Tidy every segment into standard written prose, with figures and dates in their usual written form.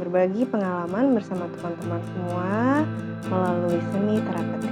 berbagi pengalaman bersama teman-teman semua melalui seni terapeutik.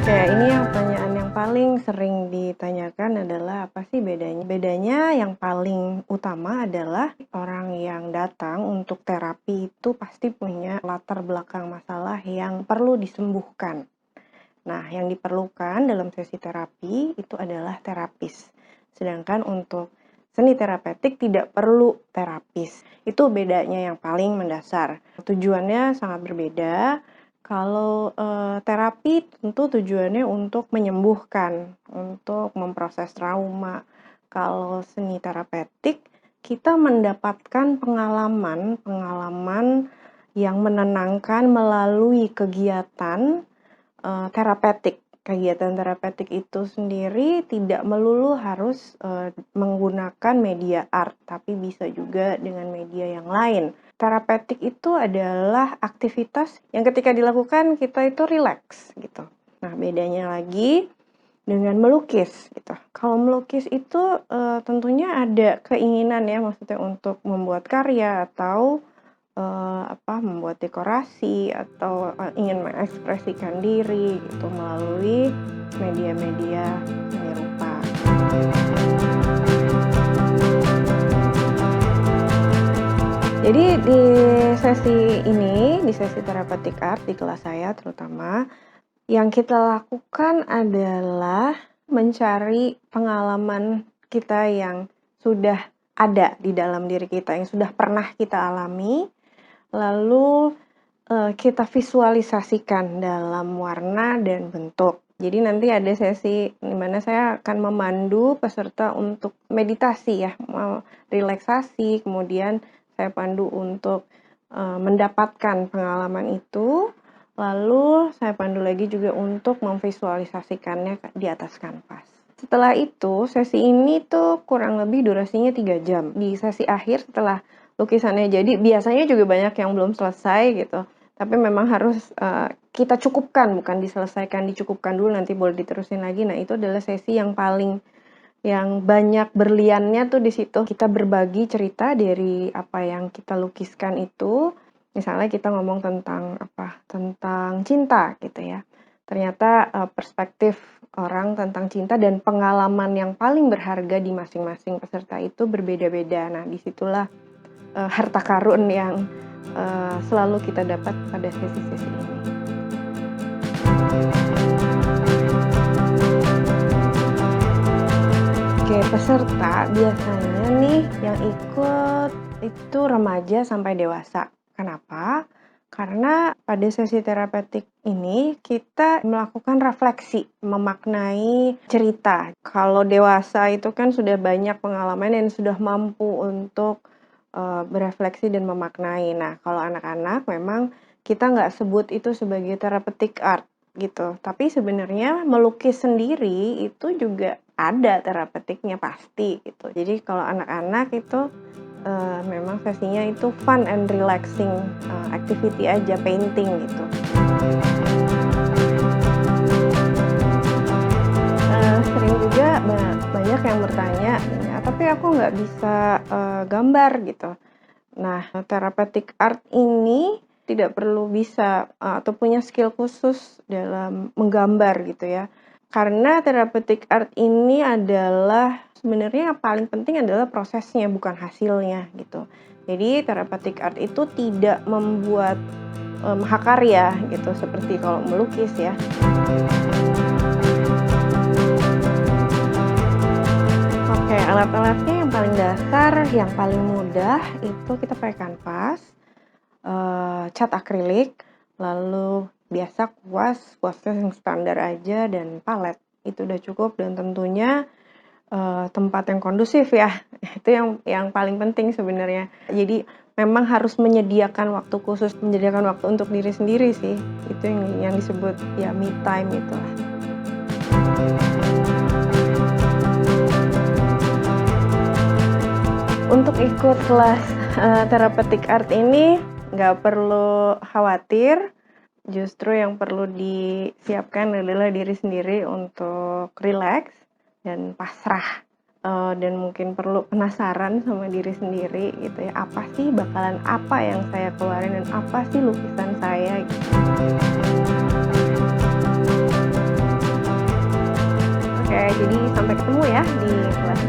Oke, ini pertanyaan yang paling sering ditanyakan adalah apa sih bedanya? Bedanya yang paling utama adalah orang yang datang untuk terapi itu pasti punya latar belakang masalah yang perlu disembuhkan. Nah, yang diperlukan dalam sesi terapi itu adalah terapis. Sedangkan untuk seni terapeutik tidak perlu terapis. Itu bedanya yang paling mendasar. Tujuannya sangat berbeda. Kalau terapi tentu tujuannya untuk menyembuhkan, untuk memproses trauma. Kalau seni terapeutik, kita mendapatkan pengalaman yang menenangkan melalui kegiatan terapeutik. Kegiatan terapeutik itu sendiri tidak melulu harus menggunakan media art, tapi bisa juga dengan media yang lain. Terapeutik itu adalah aktivitas yang ketika dilakukan kita itu rileks gitu. Nah, bedanya lagi dengan melukis gitu. Kalau melukis itu tentunya ada keinginan ya, maksudnya untuk membuat karya atau membuat dekorasi atau ingin mengekspresikan diri gitu melalui media-media seni rupa. Jadi di sesi therapeutic art di kelas saya terutama, yang kita lakukan adalah mencari pengalaman kita yang sudah ada di dalam diri kita, yang sudah pernah kita alami, lalu kita visualisasikan dalam warna dan bentuk. Jadi nanti ada sesi di mana saya akan memandu peserta untuk meditasi ya, relaksasi, kemudian saya pandu untuk mendapatkan pengalaman itu, lalu saya pandu lagi juga untuk memvisualisasikannya di atas kanvas. Setelah itu, sesi ini tuh kurang lebih durasinya 3 jam. Di sesi akhir setelah lukisannya jadi, biasanya juga banyak yang belum selesai gitu. Tapi memang harus kita cukupkan, bukan diselesaikan, dicukupkan dulu nanti boleh diterusin lagi. Nah, itu adalah sesi yang banyak berliannya tuh di situ. Kita berbagi cerita dari apa yang kita lukiskan itu. Misalnya kita ngomong tentang cinta gitu ya. Ternyata perspektif orang tentang cinta dan pengalaman yang paling berharga di masing-masing peserta itu berbeda-beda. Nah, disitulah harta karun yang selalu kita dapat pada sesi-sesi ini. Oke, peserta biasanya nih yang ikut itu remaja sampai dewasa. Kenapa? Karena pada sesi terapeutik ini kita melakukan refleksi, memaknai cerita. Kalau dewasa itu kan sudah banyak pengalaman dan sudah mampu untuk berefleksi dan memaknai. Nah, kalau anak-anak memang kita nggak sebut itu sebagai therapeutic art gitu. Tapi sebenarnya melukis sendiri itu juga ada terapeutiknya pasti gitu. Jadi kalau anak-anak itu memang sesinya itu fun and relaxing activity aja, painting gitu. Sering juga banyak yang bertanya, tapi aku nggak bisa gambar gitu. Nah, therapeutic art ini tidak perlu bisa atau punya skill khusus dalam menggambar gitu ya. Karena therapeutic art ini adalah sebenarnya yang paling penting adalah prosesnya, bukan hasilnya gitu. Jadi therapeutic art itu tidak membuat mahakarya gitu, seperti kalau melukis ya. Oke, alat-alatnya yang paling dasar, yang paling mudah itu kita pakai kanvas, cat akrilik, lalu biasa kuasnya yang standar aja, dan palet. Itu udah cukup, dan tentunya tempat yang kondusif ya. Itu yang paling penting sebenarnya. Jadi memang harus menyediakan waktu khusus, menyediakan waktu untuk diri sendiri sih. Itu yang disebut ya me time itulah. Untuk ikut kelas therapeutic art ini nggak perlu khawatir, justru yang perlu disiapkan adalah diri sendiri untuk rileks dan pasrah, dan mungkin perlu penasaran sama diri sendiri gitu ya, apa sih bakalan apa yang saya keluarin dan apa sih lukisan saya gitu. Oke, jadi sampai ketemu ya di kelas